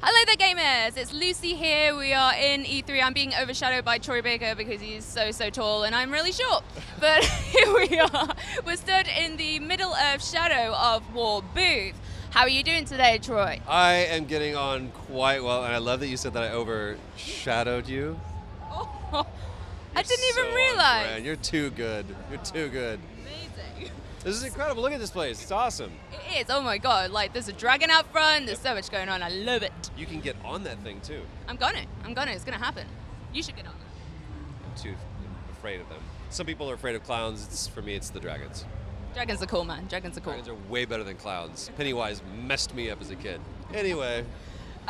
Hello there, gamers! It's Lucy here. We are in E3. I'm being overshadowed by Troy Baker because he's so tall and I'm really short. But here we are. We're stood in the middle of Shadow of War booth. How are you doing today, Troy? I am getting on quite well, and I love that you said that I overshadowed you. Oh, I didn't even realize. You're too good. You're too good. Amazing. This is incredible. Look at this place. It's awesome. It is. Oh my god. Like, there's a dragon out front. There's so much going on. I love it. You can get on that thing, too. I'm gonna. It's gonna happen. You should get on it. I'm too afraid of them. Some people are afraid of clowns. For me, it's the dragons. Dragons are cool, man. Dragons are cool. Dragons are way better than clowns. Pennywise messed me up as a kid. Anyway.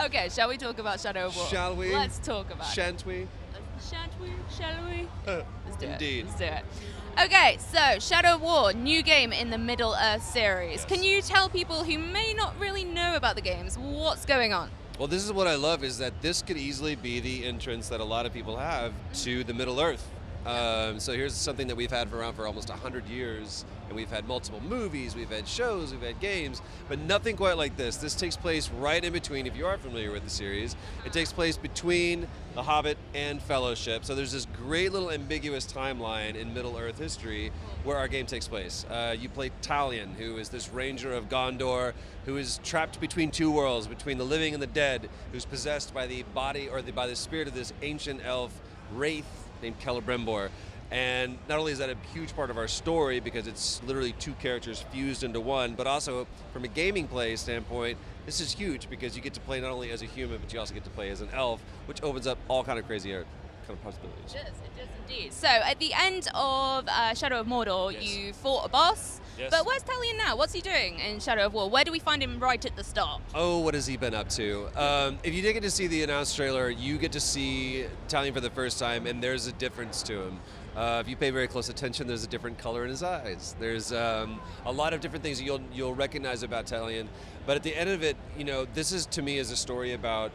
Okay, shall we talk about Shadow of War? Shall we? Let's talk about Shan't we? Shan't we? Shall we? Let's do Indeed. it. Let's do it. Okay, so Shadow of War, new game in the Middle Earth series. Yes. Can you tell people who may not really know about the games what's going on? Well, this is what I love, is that this could easily be the entrance that a lot of people have to the Middle Earth. So here's something that we've had around for almost 100 years, and we've had multiple movies, we've had shows, we've had games, but nothing quite like this. This takes place right in between, if you are familiar with the series, it takes place between The Hobbit and Fellowship. So there's this great little ambiguous timeline in Middle Earth history where our game takes place. You play Talion, who is this ranger of Gondor, who is trapped between two worlds, between the living and the dead, who's possessed by the body or by the spirit of this ancient elf wraith named Celebrimbor. And not only is that a huge part of our story because it's literally two characters fused into one, but also from a gaming play standpoint, this is huge because you get to play not only as a human, but you also get to play as an elf, which opens up all kind of crazy kind of possibilities. It does indeed. So at the end of Shadow of Mordor, Yes. you fought a boss. Yes. But where's Talion now? What's he doing in Shadow of War? Where do we find him right at the start? Oh, what has he been up to? If you did get to see the announced trailer, you get to see Talion for the first time, and there's a difference to him. If you pay very close attention, there's a different color in his eyes. There's a lot of different things you'll recognize about Talion. But at the end of it, this is to me is a story about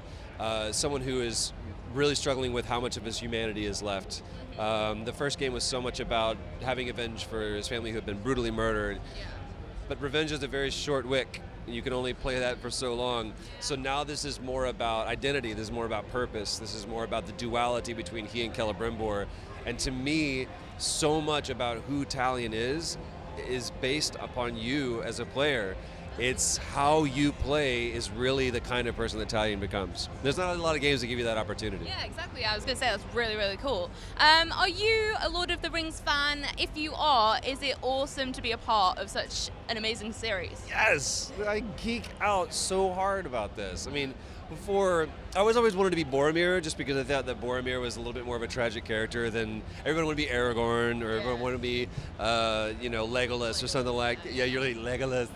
someone who is really struggling with how much of his humanity is left. The first game was so much about having revenge for his family who had been brutally murdered. Yeah. But revenge is a very short wick. You can only play that for so long. So now this is more about identity. This is more about purpose. This is more about the duality between he and Celebrimbor. And to me, so much about who Talion is based upon you as a player. It's how you play is really the kind of person that Talion becomes. There's not a lot of games that give you that opportunity. Yeah, exactly. I was going to say that's really cool. Are you a Lord of the Rings fan? If you are, is it awesome to be a part of such an amazing series? Yes! I geek out so hard about this. I mean, before, I always wanted to be Boromir just because I thought that Boromir was a little bit more of a tragic character than everyone would be Aragorn or everyone wanted to be, Legolas or something like that. Yeah, you're like Legolas.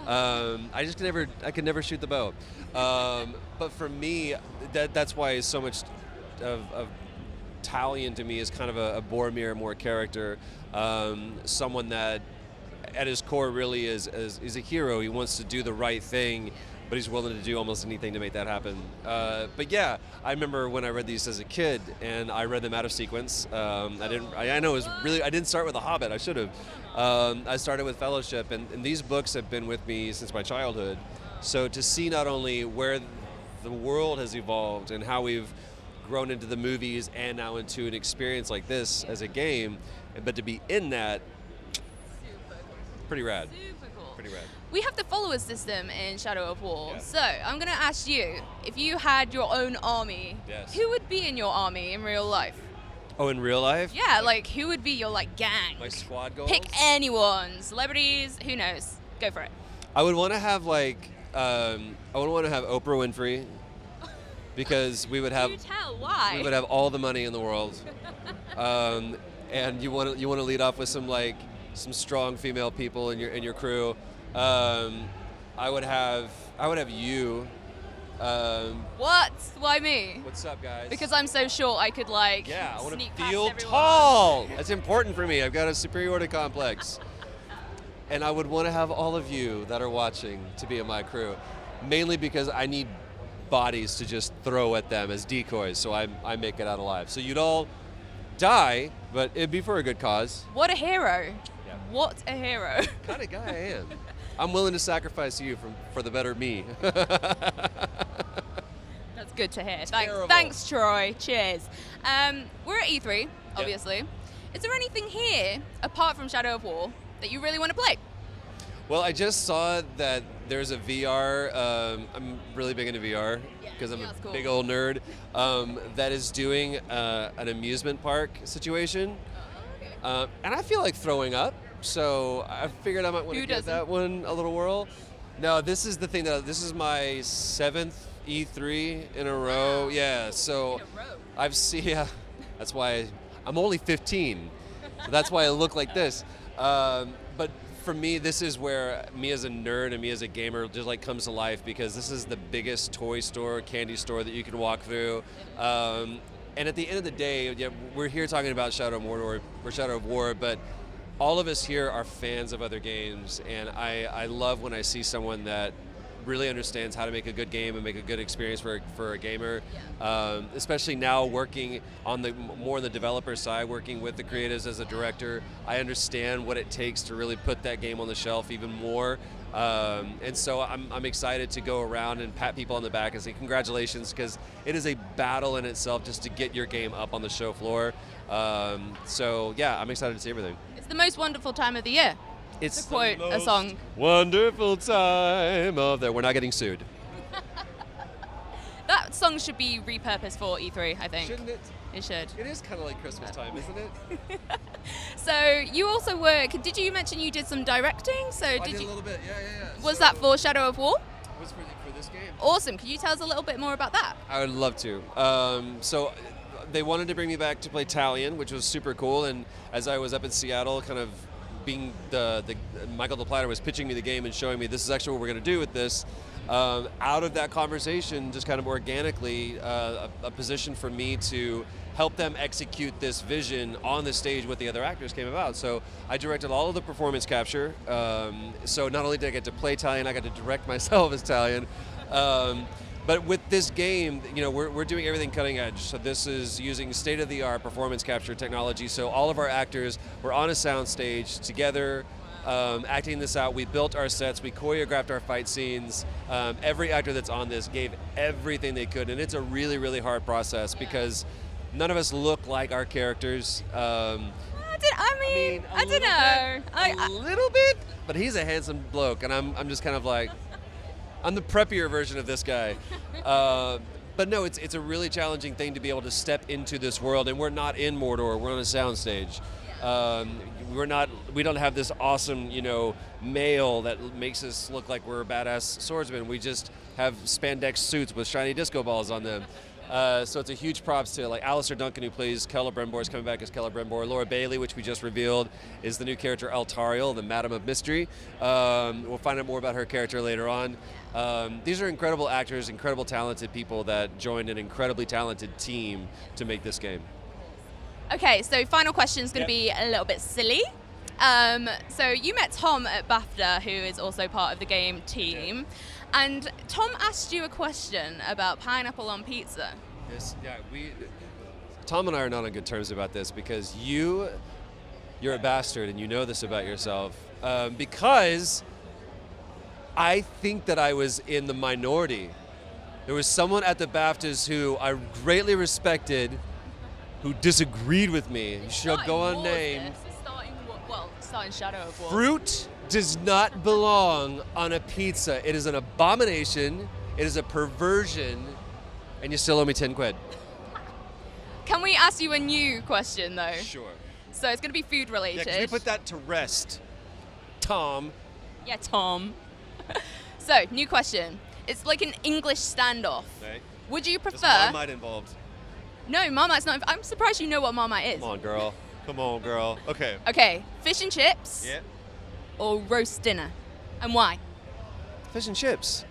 I could never shoot the bow. But for me, that's why so much of Talion to me is kind of a Boromir more character, someone that at his core really is a hero. He wants to do the right thing, but he's willing to do almost anything to make that happen. But yeah, I remember when I read these as a kid, and I read them out of sequence. I didn't start with The Hobbit. I should have. I started with Fellowship, and these books have been with me since my childhood. So to see not only where the world has evolved and how we've grown into the movies and now into an experience like this as a game, but to be in that, pretty rad. Super cool. Pretty rad. We have the follower system in Shadow of War. Yeah. So I'm going to ask you, if you had your own army, Yes. who would be in your army in real life? Oh, in real life? Yeah, like who would be your gang? My squad goals? Pick anyone, celebrities, who knows? Go for it. I would want to have I would want to have Oprah Winfrey because we would have Do tell why. we would have all the money in the world, and you want to lead off with some strong female people in your crew. I would have you. What? Why me? What's up, guys? Because I'm so short, I could I want sneak to past feel everyone. tall. That's important for me. I've got a superiority complex. And I would want to have all of you that are watching to be in my crew, mainly because I need bodies to just throw at them as decoys, so I make it out alive. So you'd all die, but it'd be for a good cause. What a hero. Yeah. What a hero. Kind of guy I am. I'm willing to sacrifice you for the better me. good to hear. Terrible. Thanks, Troy. Cheers. We're at E3, obviously. Is there anything here, apart from Shadow of War, that you really want to play? Well, I just saw that there's a VR. I'm really big into VR because I'm a big old nerd. That is doing an amusement park situation, and I feel like throwing up. So I figured I might want to give that one a little whirl. No, this is the thing this is my 7th E3 in a row. Yeah, so I've seen. Yeah, that's why I'm only 15. So that's why I look like this. But for me, this is where me as a nerd and me as a gamer just like comes to life, because this is the biggest toy store, candy store that you can walk through. And at the end of the day, we're here talking about Shadow of Mordor or Shadow of War, but all of us here are fans of other games, and I love when I see someone that really understands how to make a good game and make a good experience for a gamer. Especially now working on more on the developer side, working with the creatives as a director, I understand what it takes to really put that game on the shelf even more. And so I'm excited to go around and pat people on the back and say congratulations, because it is a battle in itself just to get your game up on the show floor. So yeah, I'm excited to see everything. It's the most wonderful time of the year. It's to quote a song. Wonderful time of the. We're not getting sued. That song should be repurposed for E3, I think. Shouldn't it? It should. It is kind of like Christmas time, isn't it? So you also work. Did you mention you did some directing? So I did a little bit. Yeah. Was that for Shadow of War? It was for this game. Awesome. Could you tell us a little bit more about that? I would love to. So they wanted to bring me back to play Talion, which was super cool. And as I was up in Seattle, kind of being the Michael DePlatter was pitching me the game and showing me this is actually what we're going to do with this. Out of that conversation, just kind of organically, a position for me to help them execute this vision on the stage with the other actors came about. So I directed all of the performance capture. So not only did I get to play Talion, I got to direct myself as Talion. But with this game, we're doing everything cutting edge. So this is using state-of-the-art performance capture technology. So all of our actors were on a sound stage together, acting this out. We built our sets, we choreographed our fight scenes. Every actor that's on this gave everything they could, and it's a really, really hard process because none of us look like our characters. I don't know. A little bit, but he's a handsome bloke, and I'm just kind of like, I'm the preppier version of this guy. But no, it's a really challenging thing to be able to step into this world, and we're not in Mordor, we're on a soundstage. We don't have this awesome, mail that makes us look like we're badass swordsmen. We just have spandex suits with shiny disco balls on them. So it's a huge props to like Alistair Duncan, who plays Celebrimbor, is coming back as Celebrimbor. Laura Bailey, which we just revealed, is the new character Altariel, the Madam of Mystery. We'll find out more about her character later on. These are incredible actors, incredible talented people that joined an incredibly talented team to make this game. Okay, so final question is going to be a little bit silly. So you met Tom at BAFTA, who is also part of the game team. Yeah. And Tom asked you a question about pineapple on pizza. Yes, yeah. Tom and I are not on good terms about this because you're a bastard and you know this about yourself. Because I think that I was in the minority. There was someone at the BAFTAs who I greatly respected who disagreed with me. You should go unnamed. Starting Shadow of War. Fruit does not belong on a pizza. It is an abomination. It is a perversion. And you still owe me 10 quid. Can we ask you a new question, though? Sure. So it's going to be food related. Yeah, can we put that to rest, Tom? Yeah, Tom. So, new question. It's like an English standoff. Okay. Would you prefer... There's Marmite involved. No, Marmite's not... I'm surprised you know what Marmite is. Come on, girl. Come on, girl. Okay. Okay, fish and chips or roast dinner? And why? Fish and chips.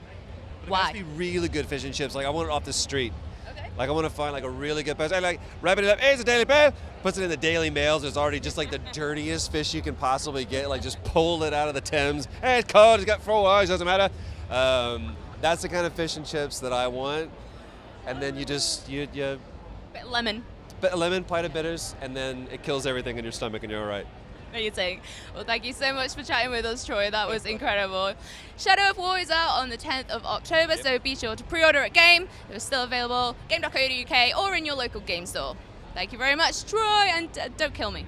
But Why? It has to be really good fish and chips. Like, I want it off the street. Okay. Like, I want to find, like, a really good place. I like, wrapping it up. Hey, it's a Daily Mail. Puts it in the Daily Mails. There's already just, like, the dirtiest fish you can possibly get. Like, just pull it out of the Thames. Hey, it's cold. It's got 4 eyes. Doesn't matter. That's the kind of fish and chips that I want. And then you just, you Bit of lemon. Bit of lemon, pint of bitters, and then it kills everything in your stomach and you're all right. Amazing. Well, thank you so much for chatting with us, Troy. That was incredible. Shadow of War is out on the 10th of October, so be sure to pre-order at Game. It was still available, game.co.uk or in your local game store. Thank you very much, Troy, and don't kill me.